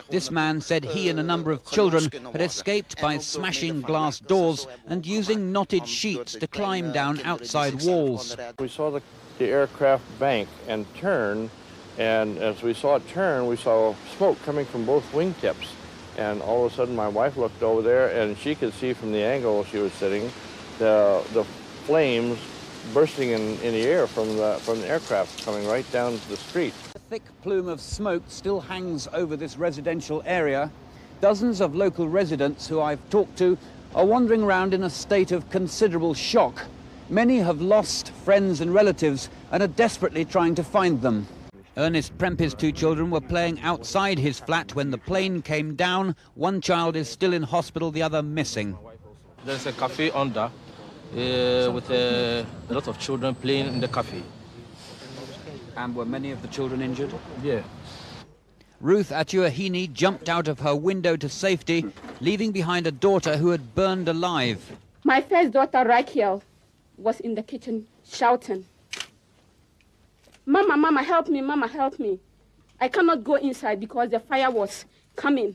This man said he and a number of children had escaped by smashing glass doors and using knotted sheets to climb down outside walls. We saw the aircraft bank and turn, and as we saw it turn, we saw smoke coming from both wingtips. And all of a sudden my wife looked over there and she could see from the angle she was sitting the flames bursting in the air from the aircraft coming right down to the street. A thick plume of smoke still hangs over this residential area. Dozens of local residents who I've talked to are wandering around in a state of considerable shock. Many have lost friends and relatives and are desperately trying to find them. Ernest Prempeh's two children were playing outside his flat when the plane came down. One child is still in hospital, the other missing. There's a cafe under with a lot of children playing in the cafe. And were many of the children injured? Yeah. Ruth 𝗙𝗹 jumped out of her window to safety, leaving behind a daughter who had burned alive. My first daughter, 𝗢𝗙𝗹, was in the kitchen shouting, "Mama, Mama, help me, Mama, help me." I cannot go inside because the fire was coming.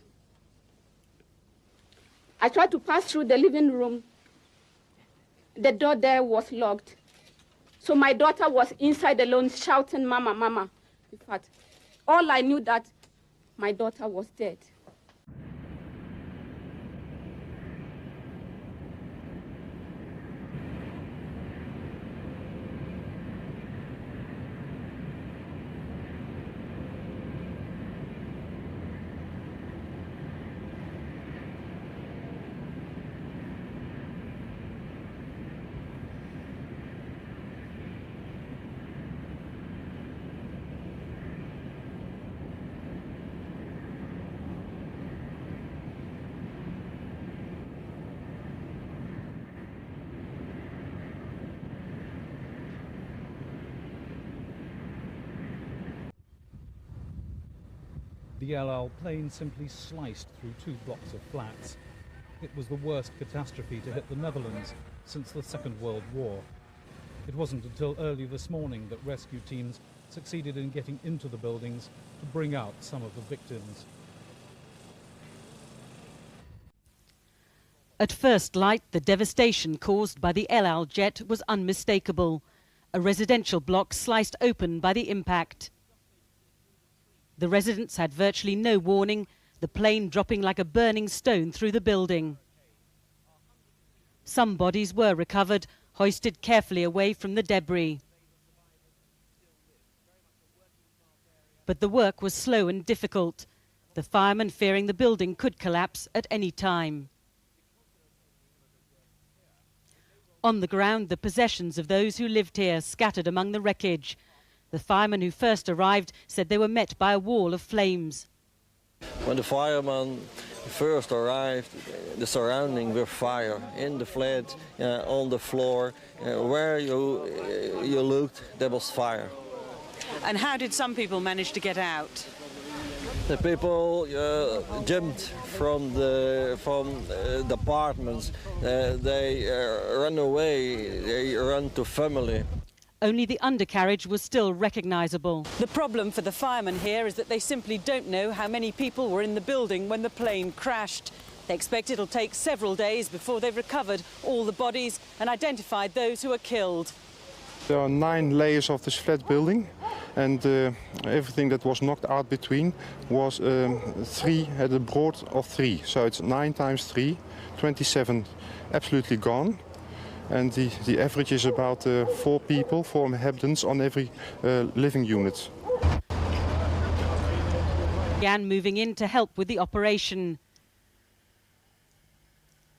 I tried to pass through the living room. The door there was locked. So my daughter was inside alone shouting, "Mama, Mama." In fact, all I knew that my daughter was dead. The El Al plane simply sliced through 2 blocks of flats. It was the worst catastrophe to hit the Netherlands since the Second World War. It wasn't until early this morning that rescue teams succeeded in getting into the buildings to bring out some of the victims. At first light, the devastation caused by the El Al jet was unmistakable. A residential block sliced open by the impact. The residents had virtually no warning, the plane dropping like a burning stone through the building. Some bodies were recovered, hoisted carefully away from the debris. But the work was slow and difficult, the firemen fearing the building could collapse at any time. On the ground, the possessions of those who lived here scattered among the wreckage. The firemen who first arrived said they were met by a wall of flames. When the firemen first arrived, the surrounding were fire. In the flat, on the floor, where you looked, there was fire. And how did some people manage to get out? The people jumped from the apartments. They ran away. They ran to family. Only the undercarriage was still recognisable. The problem for the firemen here is that they simply don't know how many people were in the building when the plane crashed. They expect it'll take several days before they've recovered all the bodies and identified those who were killed. There are 9 layers of this flat building, and everything that was knocked out between was 3 at a broad of 3. So it's 9 times 3, 27 absolutely gone. And the average is about 4 people, 4 inhabitants on every living unit. Began moving in to help with the operation.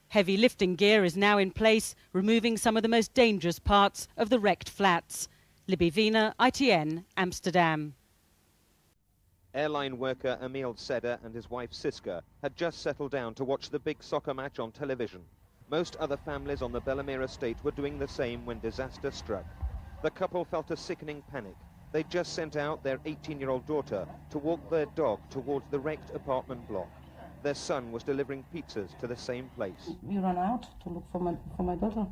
Heavy lifting gear is now in place, removing some of the most dangerous parts of the wrecked flats. Libby Wiener, ITN, Amsterdam. Airline worker Emil Seder and his wife Siska had just settled down to watch the big soccer match on television. Most other families on the Bijlmermeer estate were doing the same when disaster struck. The couple felt a sickening panic. They'd just sent out their 18-year-old daughter to walk their dog towards the wrecked apartment block. Their son was delivering pizzas to the same place. We ran out to look for my daughter,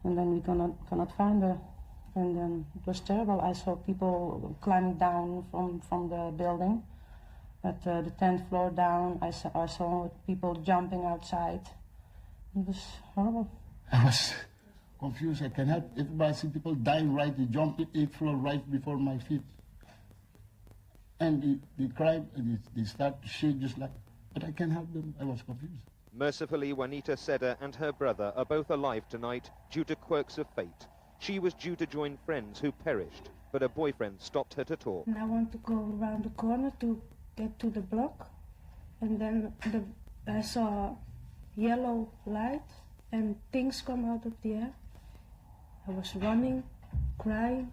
and then we cannot find her. And then it was terrible. I saw people climbing down from the building. At the 10th floor down, I saw people jumping outside. It was horrible. I was confused. I can help it, but I see people dying right. They jump 8th floor right before my feet. And they cry, and they start to shake just like, but I can't help them. I was confused. Mercifully, Juanita Seda and her brother are both alive tonight due to quirks of fate. She was due to join friends who perished, but her boyfriend stopped her to talk. And I want to go around the corner to get to the block, and then I saw yellow light and things come out of the air. I was running, crying.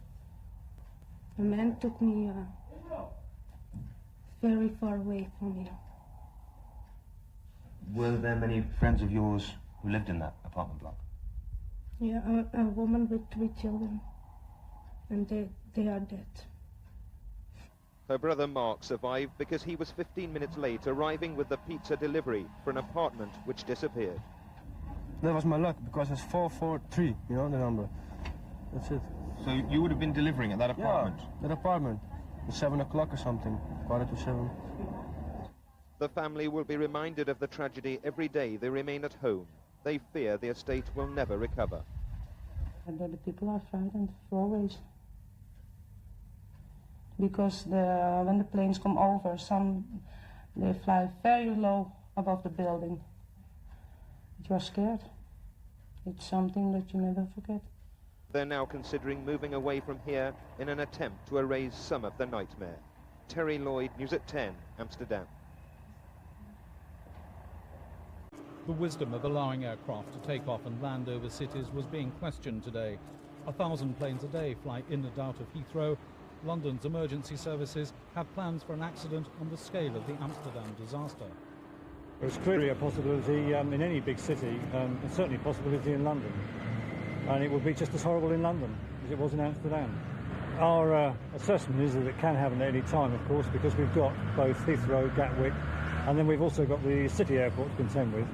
A man took me very far away from here. Were there many friends of yours who lived in that apartment block? Yeah, a woman with 3 children, and they are dead. Her brother Mark survived because he was 15 minutes late, arriving with the pizza delivery for an apartment which disappeared. That was my luck, because it's 443, you know, the number. That's it. So you would have been delivering at that apartment? Yeah, that apartment. At 7 o'clock or something, 6:45. The family will be reminded of the tragedy every day they remain at home. They fear the estate will never recover. And the people are frightened always. Because when the planes come over, they fly very low above the building. You are scared. It's something that you never forget. They're now considering moving away from here in an attempt to erase some of the nightmare. Terry Lloyd, News at 10, Amsterdam. The wisdom of allowing aircraft to take off and land over cities was being questioned today. 1,000 planes a day fly in and out of Heathrow. London's emergency services have plans for an accident on the scale of the Amsterdam disaster. There's clearly a possibility in any big city, and certainly a possibility in London. And it would be just as horrible in London as it was in Amsterdam. Our assessment is that it can happen at any time, of course, because we've got both Heathrow, Gatwick, and then we've also got the city airport to contend with.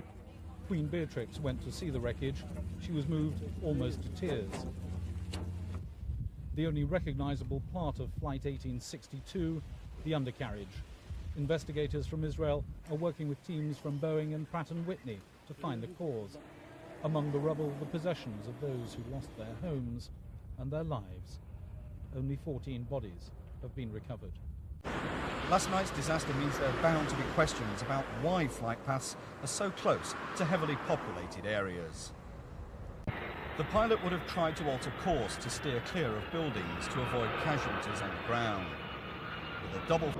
Queen Beatrix went to see the wreckage. She was moved almost to tears. The only recognisable part of Flight 1862, the undercarriage. Investigators from Israel are working with teams from Boeing and Pratt & Whitney to find the cause. Among the rubble, the possessions of those who lost their homes and their lives. Only 14 bodies have been recovered. Last night's disaster means there are bound to be questions about why flight paths are so close to heavily populated areas. The pilot would have tried to alter course to steer clear of buildings to avoid casualties on the ground. With a double...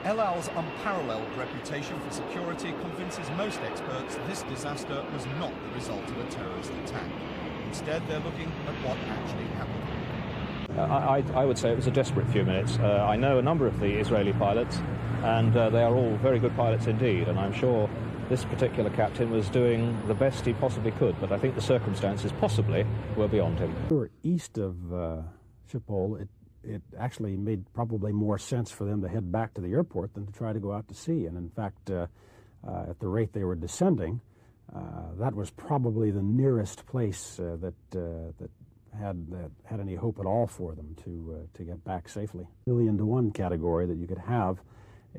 El Al's unparalleled reputation for security convinces most experts this disaster was not the result of a terrorist attack. Instead, they're looking at what actually happened. I would say it was a desperate few minutes. I know a number of the Israeli pilots, and they are all very good pilots indeed, and I'm sure this particular captain was doing the best he possibly could, but I think the circumstances possibly were beyond him. We were east of Schiphol. It actually made probably more sense for them to head back to the airport than to try to go out to sea, and in fact, at the rate they were descending, that was probably the nearest place that had any hope at all for them to get back safely. 1,000,000-to-1 category that you could have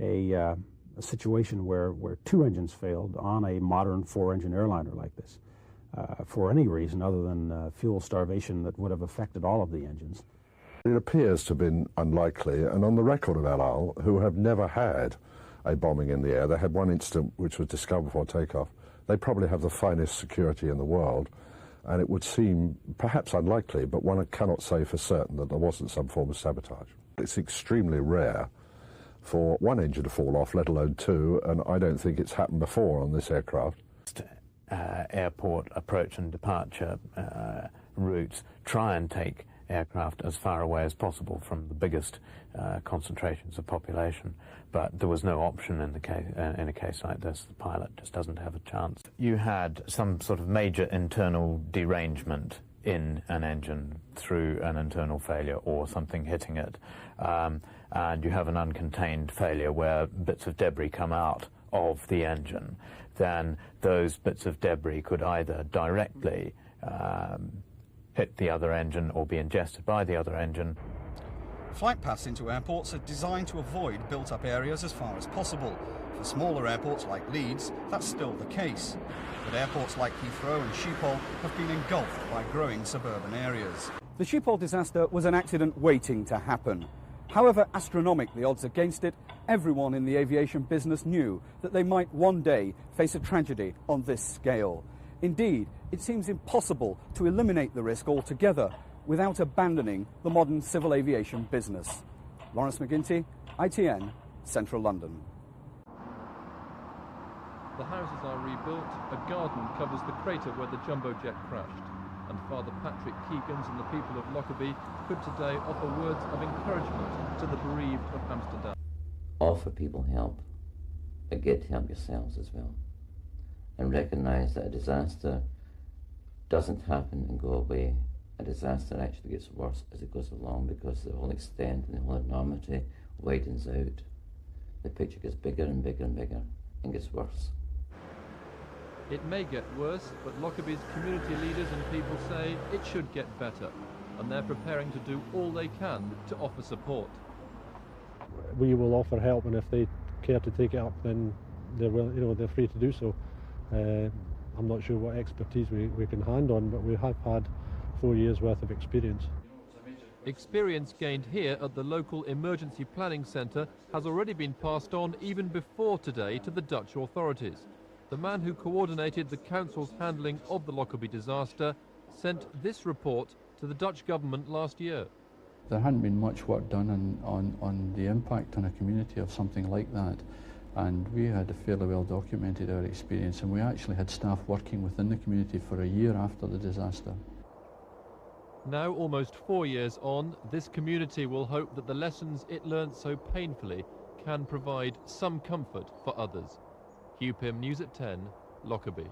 a situation where 2 engines failed on a modern 4-engine airliner like this for any reason other than fuel starvation that would have affected all of the engines. It appears to have been unlikely, and on the record of El Al, who have never had a bombing in the air, they had one incident which was discovered before takeoff. They probably have the finest security in the world, and it would seem perhaps unlikely, but one cannot say for certain that there wasn't some form of sabotage. It's extremely rare for one engine to fall off, let alone 2, and I don't think it's happened before on this aircraft. Airport approach and departure routes try and take aircraft as far away as possible from the biggest concentrations of population, but there was no option in a case like this. The pilot just doesn't have a chance. You had some sort of major internal derangement in an engine through an internal failure or something hitting it, and you have an uncontained failure where bits of debris come out of the engine. Then those bits of debris could either directly hit the other engine or be ingested by the other engine. Flight paths into airports are designed to avoid built-up areas as far as possible. For smaller airports like Leeds, that's still the case. But airports like Heathrow and Schiphol have been engulfed by growing suburban areas. The Schiphol disaster was an accident waiting to happen. However astronomic the odds against it, everyone in the aviation business knew that they might one day face a tragedy on this scale. Indeed, it seems impossible to eliminate the risk altogether without abandoning the modern civil aviation business. Lawrence McGinty, ITN, Central London. The houses are rebuilt, a garden covers the crater where the jumbo jet crashed, and Father Patrick Keegans and the people of Lockerbie could today offer words of encouragement to the bereaved of Amsterdam. Offer people help, but get help yourselves as well, and recognise that a disaster doesn't happen and go away. A disaster actually gets worse as it goes along because the whole extent and the whole enormity widens out. The picture gets bigger and bigger and bigger and gets worse. It may get worse, but Lockerbie's community leaders and people say it should get better, and they're preparing to do all they can to offer support. We will offer help, and if they care to take it up, then they're free to do so. I'm not sure what expertise we can hand on, but we have had 4 years worth of experience. Experience gained here at the local emergency planning centre has already been passed on even before today to the Dutch authorities. The man who coordinated the council's handling of the Lockerbie disaster sent this report to the Dutch government last year. There hadn't been much work done on the impact on a community of something like that, and we had fairly well documented our experience, and we actually had staff working within the community for a year after the disaster. Now, almost 4 years on, this community will hope that the lessons it learnt so painfully can provide some comfort for others. 𝗙𝗹 News at 10, Lockerbie.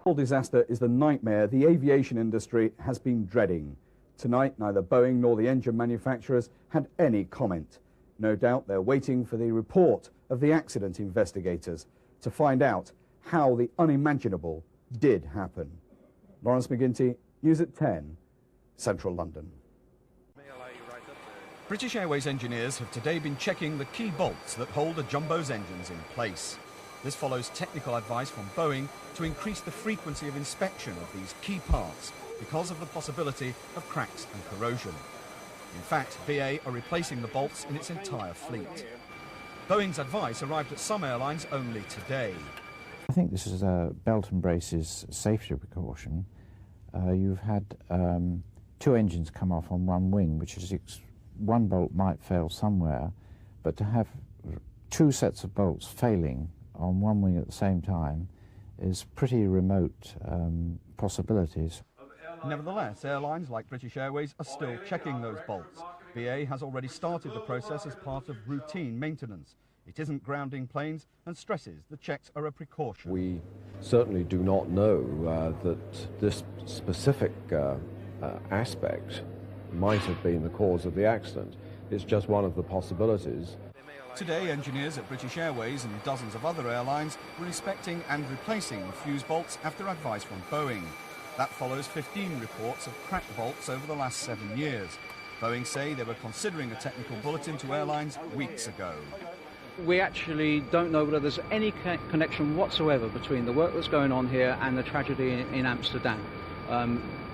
The disaster is the nightmare the aviation industry has been dreading. Tonight, neither Boeing nor the engine manufacturers had any comment. No doubt they're waiting for the report of the accident investigators to find out how the unimaginable did happen. Lawrence McGinty, News at 10, Central London. British Airways engineers have today been checking the key bolts that hold a jumbo's engines in place. This follows technical advice from Boeing to increase the frequency of inspection of these key parts because of the possibility of cracks and corrosion. In fact, BA are replacing the bolts in its entire fleet. Boeing's advice arrived at some airlines only today. I think this is a belt and braces safety precaution. You've had 2 engines come off on one wing, which is one bolt might fail somewhere, but to have 2 sets of bolts failing on one wing at the same time is pretty remote possibilities. Nevertheless, airlines like British Airways are still checking those bolts. BA has already started the process as part of routine maintenance. It isn't grounding planes and stresses the checks are a precaution. We certainly do not know that this specific aspect might have been the cause of the accident. It's just one of the possibilities. Today, engineers at British Airways and dozens of other airlines were inspecting and replacing fuse bolts after advice from Boeing. That follows 15 reports of cracked bolts over the last 7 years. Boeing say they were considering a technical bulletin to airlines weeks ago. We actually don't know whether there's any connection whatsoever between the work that's going on here and the tragedy in Amsterdam.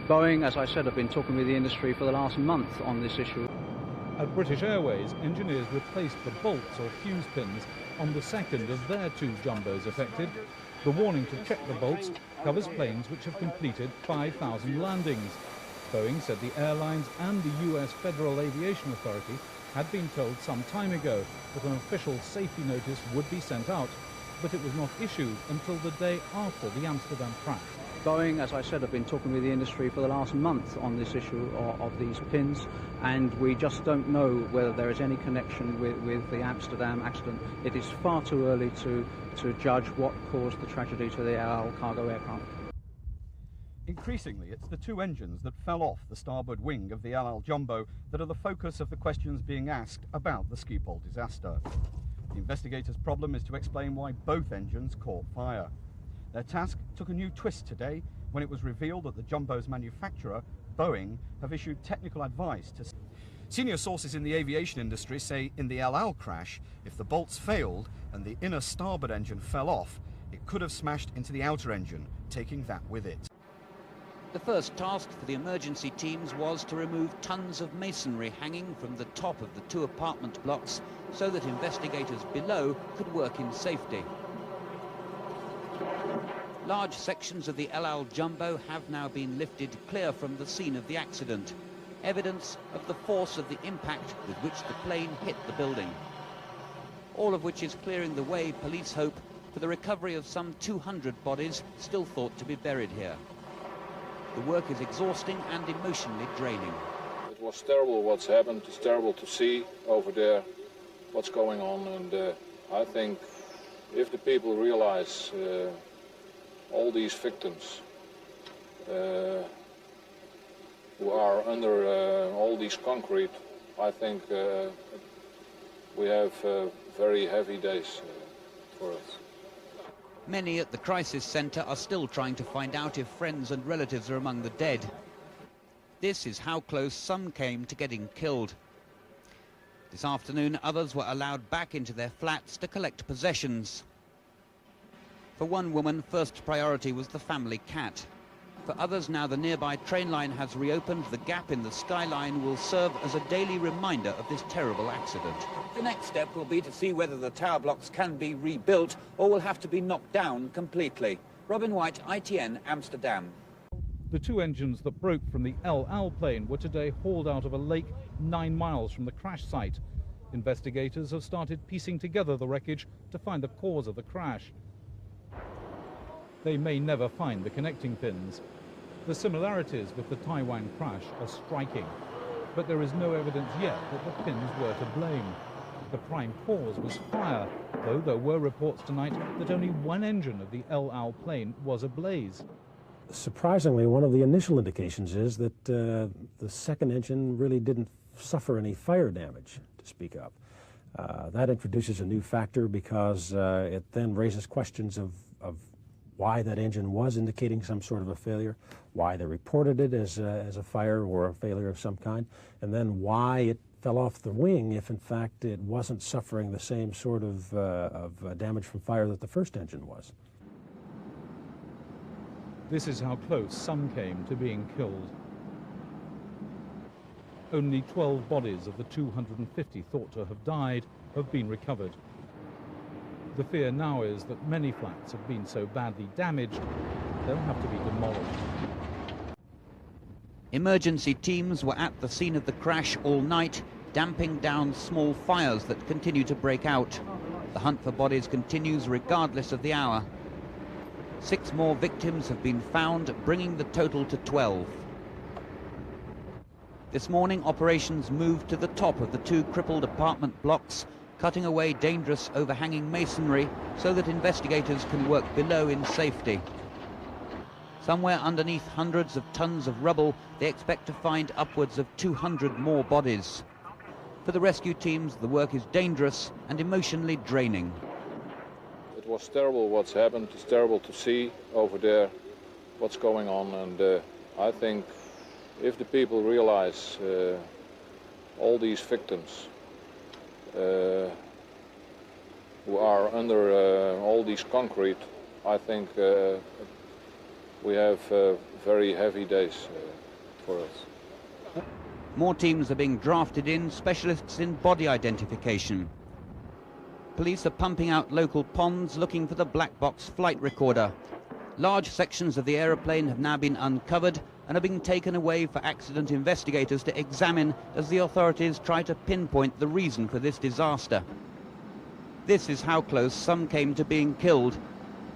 Boeing, as I said, have been talking with the industry for the last month on this issue. At British Airways, engineers replaced the bolts or fuse pins on the second of their 2 jumbos affected. The warning to check the bolts covers planes which have completed 5,000 landings. Boeing said the airlines and the US Federal Aviation Authority had been told some time ago that an official safety notice would be sent out, but it was not issued until the day after the Amsterdam crash. Boeing, as I said, have been talking with the industry for the last month on this issue of these pins, and we just don't know whether there is any connection with the Amsterdam accident. It is far too early to judge what caused the tragedy to the El Al cargo aircraft. Increasingly, it's the 2 engines that fell off the starboard wing of the El Al Jumbo that are the focus of the questions being asked about the Schiphol disaster. The investigators' problem is to explain why both engines caught fire. Their task took a new twist today when it was revealed that the jumbo's manufacturer, Boeing, have issued technical advice to... Senior sources in the aviation industry say in the 𝗷𝗏 crash, if the bolts failed and the inner starboard engine fell off, it could have smashed into the outer engine, taking that with it. The first task for the emergency teams was to remove tons of masonry hanging from the top of the 2 apartment blocks so that investigators below could work in safety. Large sections of the 𝗷𝗏 jumbo have now been lifted clear from the scene of the accident, evidence of the force of the impact with which the plane hit the building. All of which is clearing the way, police hope, for the recovery of some 200 bodies still thought to be buried here. The work is exhausting and emotionally draining. It was terrible what's happened. It's terrible to see over there what's going on, and I think if the people realize all these victims who are under all these concrete, I think we have very heavy days for us. Many at the crisis centre are still trying to find out if friends and relatives are among the dead. This is how close some came to getting killed. This afternoon, others were allowed back into their flats to collect possessions. For one woman, first priority was the family cat. For others, now the nearby train line has reopened, the gap in the skyline will serve as a daily reminder of this terrible accident. The next step will be to see whether the tower blocks can be rebuilt or will have to be knocked down completely. Robin White, ITN, Amsterdam. The 2 engines that broke from the 𝗷𝗏 plane were today hauled out of a lake 9 miles from the crash site. Investigators have started piecing together the wreckage to find the cause of the crash. They may never find the connecting pins. The similarities with the Taiwan crash are striking, but there is no evidence yet that the pins were to blame. The prime cause was fire, though there were reports tonight that only one engine of the 𝗷𝗏 plane was ablaze. Surprisingly, one of the initial indications is that the second engine really didn't suffer any fire damage to speak of. That introduces a new factor because it then raises questions of why that engine was indicating some sort of a failure, why they reported it as a fire or a failure of some kind, and then why it fell off the wing if in fact it wasn't suffering the same sort of damage from fire that the first engine was. This is how close some came to being killed. Only 12 bodies of the 250 thought to have died have been recovered. The fear now is that many flats have been so badly damaged, they'll have to be demolished. Emergency teams were at the scene of the crash all night, damping down small fires that continue to break out. The hunt for bodies continues regardless of the hour. 6 more victims have been found, bringing the total to 12. This morning, operations moved to the top of the 2 crippled apartment blocks, cutting away dangerous overhanging masonry so that investigators can work below in safety. Somewhere underneath hundreds of tons of rubble, they expect to find upwards of 200 more bodies. For the rescue teams, the work is dangerous and emotionally draining. It was terrible what's happened. It's terrible to see over there what's going on, and I think if the people realize all these victims who are under all these concrete, I think we have very heavy days for us. More teams are being drafted in, specialists in body identification. Police are pumping out local ponds looking for the black box flight recorder. Large sections of the aeroplane have now been uncovered and are being taken away for accident investigators to examine as the authorities try to pinpoint the reason for this disaster. This is how close some came to being killed.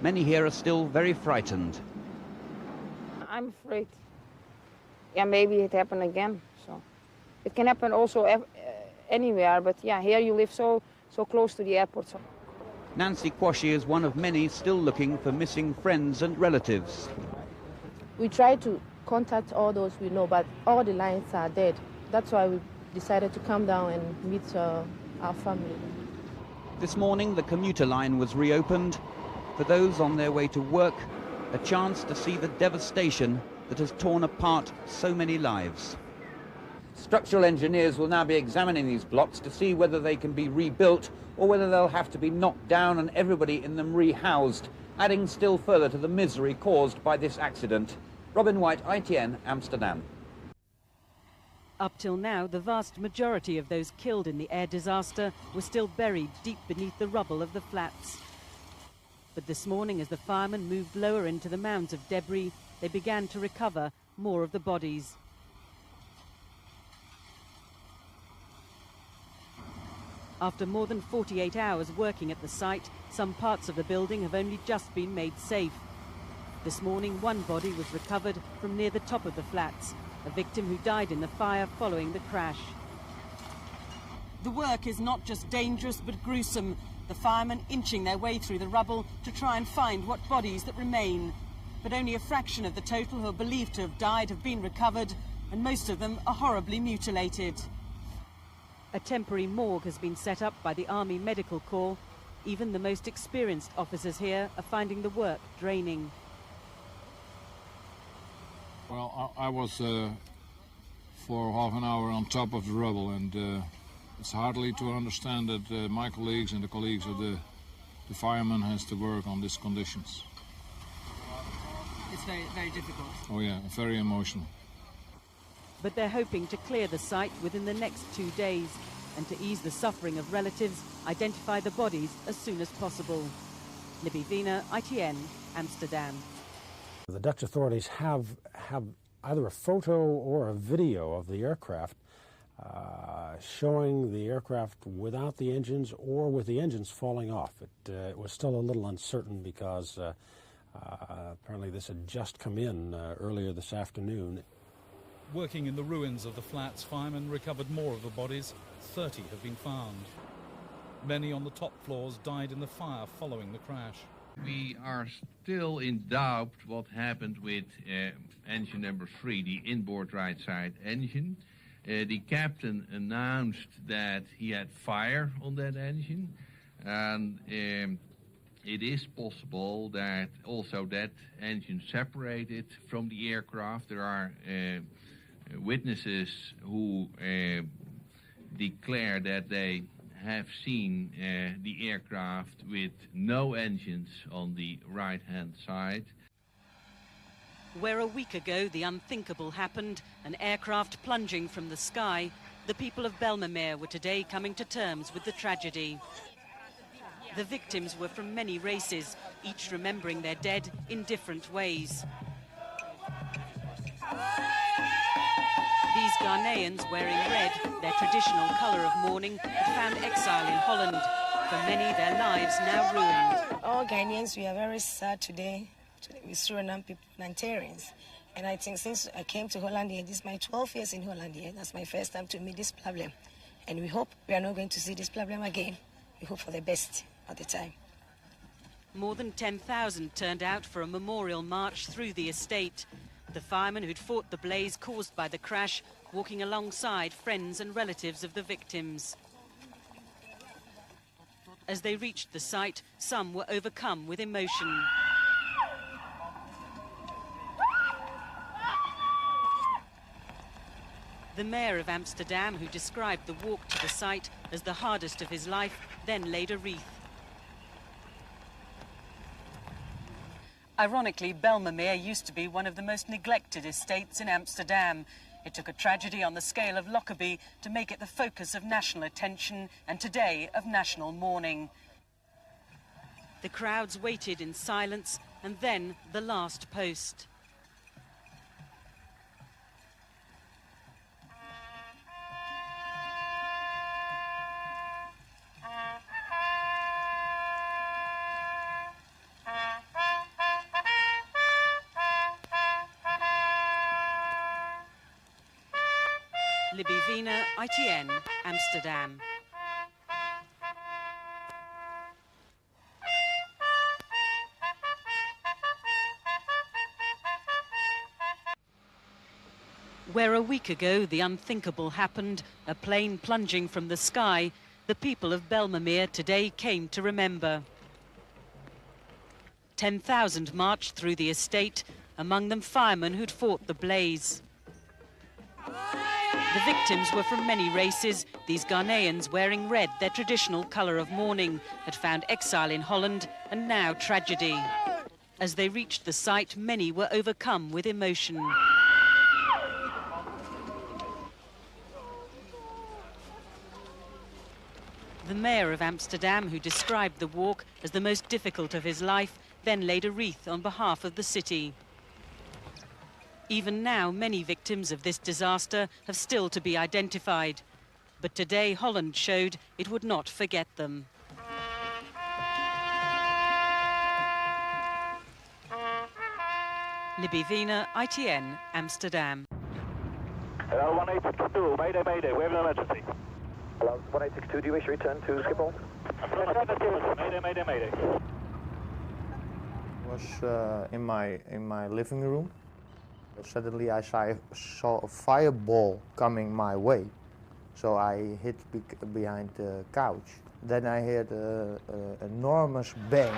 Many here are still very frightened. I'm afraid. Yeah, maybe it happened again. So it can happen also anywhere, but yeah, here you live so close to the airport. So. 𝗙𝗏 is one of many still looking for missing friends and relatives. We try to contact all those we know, but all the lines are dead. That's why we decided to come down and meet our family. This morning, the commuter line was reopened. For those on their way to work, a chance to see the devastation that has torn apart so many lives. Structural engineers will now be examining these blocks to see whether they can be rebuilt or whether they'll have to be knocked down and everybody in them rehoused, adding still further to the misery caused by this accident. Robin White, ITN, Amsterdam. Up till now, the vast majority of those killed in the air disaster were still buried deep beneath the rubble of the flats. But this morning, as the firemen moved lower into the mounds of debris, they began to recover more of the bodies. After more than 48 hours working at the site, some parts of the building have only just been made safe. This morning, one body was recovered from near the top of the flats, a victim who died in the fire following the crash. The work is not just dangerous but gruesome. The firemen inching their way through the rubble to try and find what bodies that remain. But only a fraction of the total who are believed to have died have been recovered, and most of them are horribly mutilated. A temporary morgue has been set up by the Army Medical Corps. Even the most experienced officers here are finding the work draining. Well, I was for half an hour on top of the rubble, and it's hardly to understand that my colleagues and the colleagues of the firemen has to work on these conditions. It's very, very difficult. Oh yeah, very emotional. But they're hoping to clear the site within the next 2 days and to ease the suffering of relatives, identify the bodies as soon as possible. Libby Wiener, ITN, Amsterdam. The Dutch authorities have either a photo or a video of the aircraft showing the aircraft without the engines or with the engines falling off. It was still a little uncertain because apparently this had just come in earlier this afternoon. Working in the ruins of the flats, firemen recovered more of the bodies. 30 have been found. Many on the top floors died in the fire following the crash. We are still in doubt what happened with engine number 3, the inboard right side engine. The captain announced that he had fire on that engine, and it is possible that also that engine separated from the aircraft. There are witnesses who declare that they have seen the aircraft with no engines on the right-hand side. Where a week ago the unthinkable happened, an aircraft plunging from the sky, the people of Bijlmermeer were today coming to terms with the tragedy. The victims were from many races, each remembering their dead in different ways. These Ghanaians wearing red, their traditional colour of mourning, had found exile in Holland. For many, their lives now ruined. All Ghanaians, we are very sad today with Suriname people, Nigerians. And I think since I came to Holland here, this is my 12 years in Holland here, that's my first time to meet this problem. And we hope we are not going to see this problem again. We hope for the best at the time. More than 10,000 turned out for a memorial march through the estate. The firemen who'd fought the blaze caused by the crash, walking alongside friends and relatives of the victims. As they reached the site, some were overcome with emotion. The mayor of Amsterdam, who described the walk to the site as the hardest of his life, then laid a wreath. Ironically, Bijlmermeer used to be one of the most neglected estates in Amsterdam. It took a tragedy on the scale of 𝗙𝗹𝗶𝗵𝗵 to make it the focus of national attention and today of national mourning. The crowds waited in silence and then the last post. Libby Wiener, ITN, Amsterdam. Where a week ago the unthinkable happened, a plane plunging from the sky, The people of Bijlmermeer today came to remember. 10,000 marched through the estate, among them firemen who'd fought the blaze. The victims were from many races. These Ghanaians, wearing red, their traditional colour of mourning, had found exile in Holland and now tragedy. As they reached the site, many were overcome with emotion. The mayor of Amsterdam, who described the walk as the most difficult of his life, then laid a wreath on behalf of the city. Even now, many victims of this disaster have still to be identified. But today, Holland showed it would not forget them. Libby Wiener, ITN, Amsterdam. Hello, 1862, mayday, mayday, we have an emergency. Hello, 1862, do you wish to return to Schiphol? Mayday, mayday, mayday. I was in my living room. Suddenly I saw a fireball coming my way, so I hid behind the couch. Then I heard an enormous bang.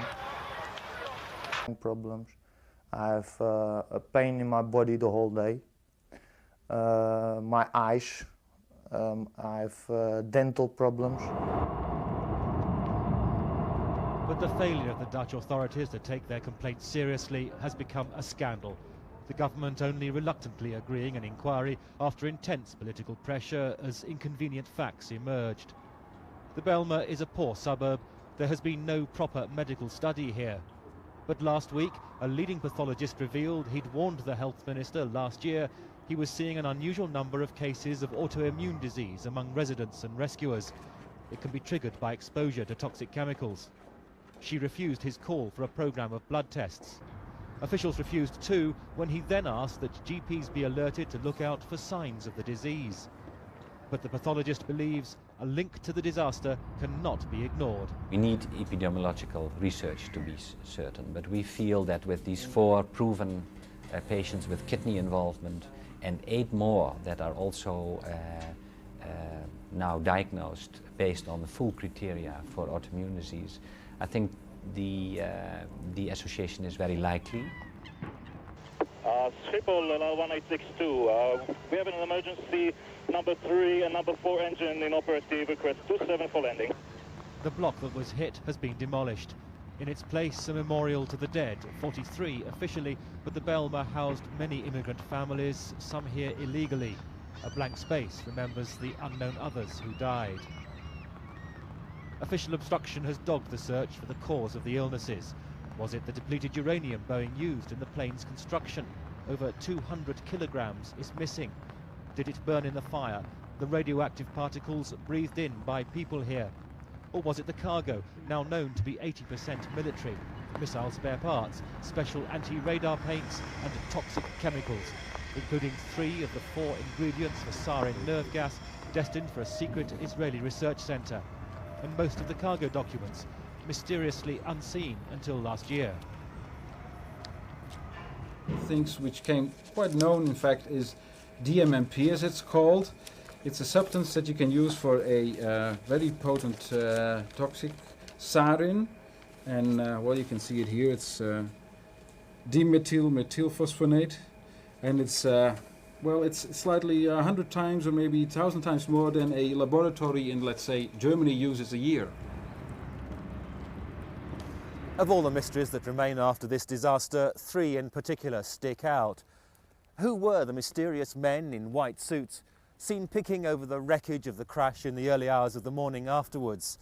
Problems. I have a pain in my body the whole day. My eyes. I have dental problems. But the failure of the Dutch authorities to take their complaints seriously has become a scandal. The government only reluctantly agreeing an inquiry after intense political pressure as inconvenient facts emerged. The Bijlmer is a poor suburb. There has been no proper medical study here. But last week, a leading pathologist revealed he'd warned the health minister last year he was seeing an unusual number of cases of autoimmune disease among residents and rescuers. It can be triggered by exposure to toxic chemicals. She refused his call for a program of blood tests. Officials refused too when he then asked that GPs be alerted to look out for signs of the disease. But the pathologist believes a link to the disaster cannot be ignored. We need epidemiological research to be certain, but we feel that with these 4 proven patients with kidney involvement and 8 more that are also now diagnosed based on the full criteria for autoimmune disease, I think the association is very likely. Schiphol 1862, we have an emergency number 3 and number 4 engine in operative, request 27 for landing. The block that was hit has been demolished. In its place, a memorial to the dead, 43 officially, but the Bijlmer housed many immigrant families, some here illegally. A blank space remembers the unknown others who died. Official obstruction has dogged the search for the cause of the illnesses. Was it the depleted uranium Boeing used in the plane's construction? Over 200 kilograms is missing. Did it burn in the fire? The radioactive particles breathed in by people here? Or was it the cargo, now known to be 80% military? Missile spare parts, special anti-radar paints and toxic chemicals, including 3 of the 4 ingredients for sarin nerve gas destined for a secret Israeli research center. And most of the cargo documents, mysteriously unseen until last year. Things which came quite known, in fact, is DMMP, as it's called. It's a substance that you can use for a very potent toxic sarin. And well, you can see it here. It's dimethylmethylphosphonate. And it's, well, it's slightly 100 times or maybe 1,000 times more than a laboratory in, let's say, Germany uses a year. Of all the mysteries that remain after this disaster, 3 in particular stick out. Who were the mysterious men in white suits seen picking over the wreckage of the crash in the early hours of the morning afterwards?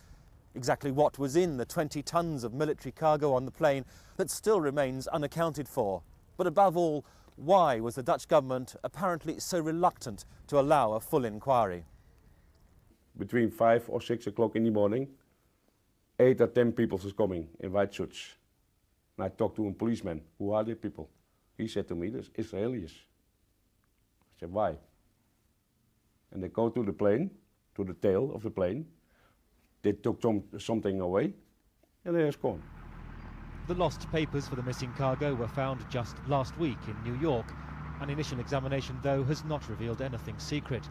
Exactly what was in the 20 tons of military cargo on the plane that still remains unaccounted for? But above all, why was the Dutch government apparently so reluctant to allow a full inquiry? Between 5 or 6 o'clock in the morning, 8 or 10 people was coming in white suits. And I talked to a policeman. Who are the people? He said to me, "There's Israelis." I said, "Why?" And they go to the plane, to the tail of the plane. They took something away, and they are gone. The lost papers for the missing cargo were found just last week in New York. An initial examination, though, has not revealed anything secret.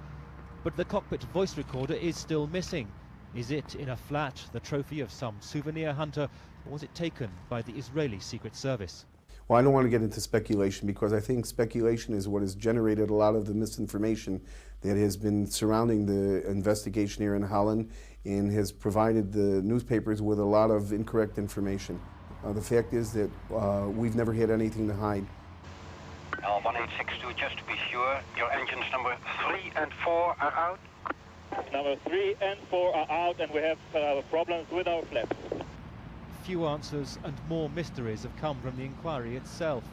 But the cockpit voice recorder is still missing. Is it, in a flat, the trophy of some souvenir hunter, or was it taken by the Israeli Secret Service? Well, I don't want to get into speculation because I think speculation is what has generated a lot of the misinformation that has been surrounding the investigation here in Holland and has provided the newspapers with a lot of incorrect information. The fact is that we've never had anything to hide. 1862, just to be sure, your engines number 3 and 4 are out? Number 3 and 4 are out, and we have problems with our flaps. Few answers and more mysteries have come from the inquiry itself.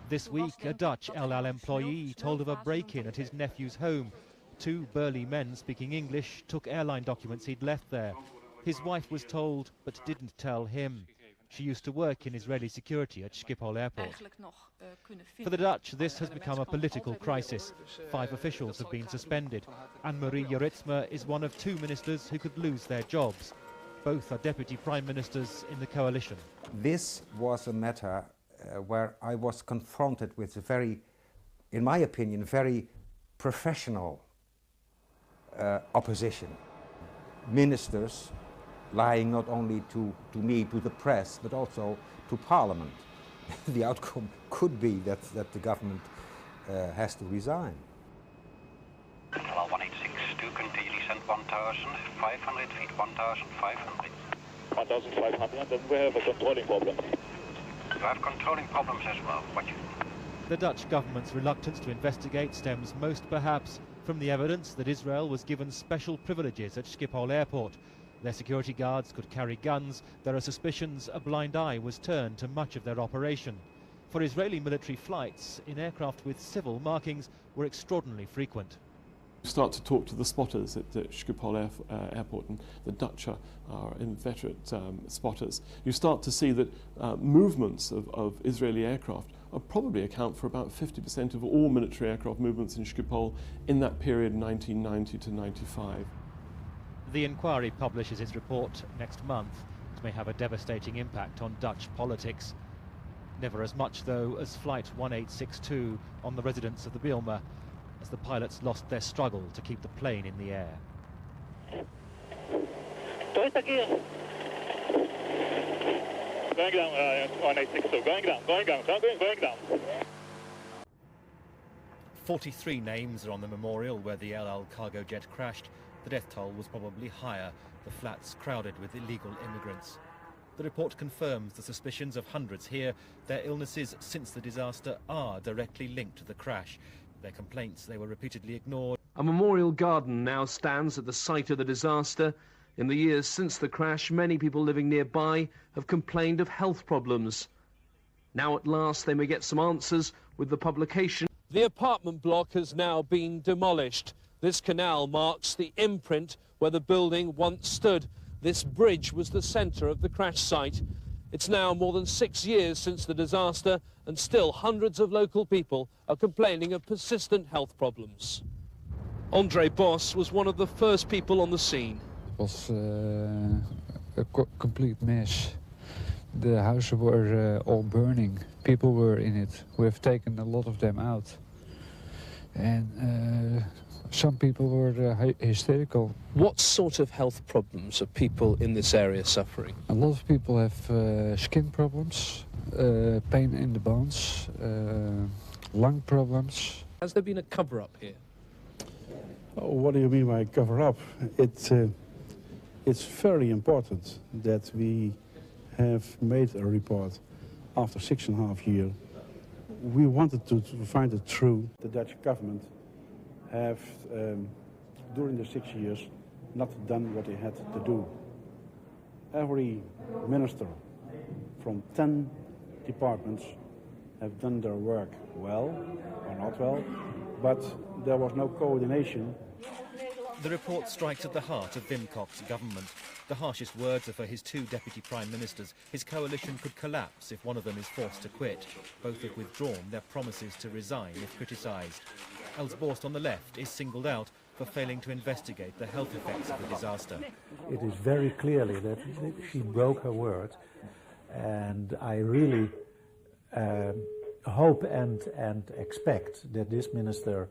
This week, a Dutch 𝗙𝗹 employee told of a break-in at his nephew's home. 2 burly men speaking English took airline documents he'd left there. His wife was told, but didn't tell him. She used to work in Israeli security at Schiphol Airport. For the Dutch, this has become a political crisis. 5 officials have been suspended, and 𝗢𝗎 is one of 2 ministers who could lose their jobs. Both are deputy prime ministers in the coalition. This was a matter where I was confronted with a very, in my opinion, very professional opposition. Ministers lying not only to me, to the press, but also to Parliament. The outcome could be that the government has to resign. 1862, continue descent 1,500 feet, 1,500. 1,500, then we have a controlling problem. You have controlling problems as well. What you... The Dutch government's reluctance to investigate stems most perhaps from the evidence that Israel was given special privileges at Schiphol Airport. Their security guards could carry guns. There are suspicions a blind eye was turned to much of their operation. For Israeli military flights in aircraft with civil markings were extraordinarily frequent. You start to talk to the spotters at the Schiphol Airport, and the Dutch are inveterate spotters. You start to see that movements of Israeli aircraft probably account for about 50% of all military aircraft movements in Schiphol in that period, 1990 to 95. The inquiry publishes its report next month. It may have a devastating impact on Dutch politics. Never as much, though, as Flight 1862 on the residents of the Bijlmermeer, as the pilots lost their struggle to keep the plane in the air. Going down, 1862, going down. 43 names are on the memorial where the 𝗙𝗹 cargo jet crashed. The death toll was probably higher, the flats crowded with illegal immigrants. The report confirms the suspicions of hundreds here. Their illnesses since the disaster are directly linked to the crash. Their complaints, they were repeatedly ignored. A memorial garden now stands at the site of the disaster. In the years since the crash, many people living nearby have complained of health problems. Now at last they may get some answers with the publication. The apartment block has now been demolished. This canal marks the imprint where the building once stood. This bridge was the centre of the crash site. It's now more than 6 years since the disaster, and still hundreds of local people are complaining of persistent health problems. André Bos was one of the first people on the scene. It was a complete mess. The houses were all burning. People were in it. We have taken a lot of them out. And some people were hysterical. What sort of health problems are people in this area suffering? A lot of people have skin problems, pain in the bones, lung problems. Has there been a cover-up here? Oh, what do you mean by cover-up? It's very important that we have made a report after 6.5 years. We wanted to find the truth. The Dutch government have, during the 6 years, not done what they had to do. Every minister from 10 departments have done their work well or not well, but there was no coordination. The report strikes at the heart of Wim Kok's government. The harshest words are for his 2 deputy prime ministers. His coalition could collapse if one of them is forced to quit. Both have withdrawn their promises to resign if criticised. 𝗙𝗹 Borst on the left is singled out for failing to investigate the health effects of the disaster. It is very clearly that she broke her word, and I really hope and expect that this minister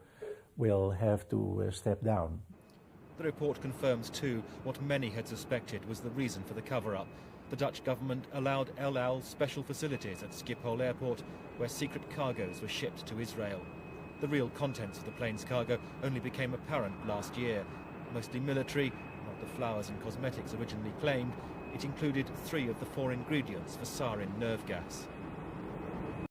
will have to step down. The report confirms too what many had suspected was the reason for the cover-up. The Dutch government allowed El Al special facilities at Schiphol Airport where secret cargoes were shipped to Israel. The real contents of the plane's cargo only became apparent last year. Mostly military, not the flowers and cosmetics originally claimed. It included 3 of the 4 ingredients for sarin nerve gas.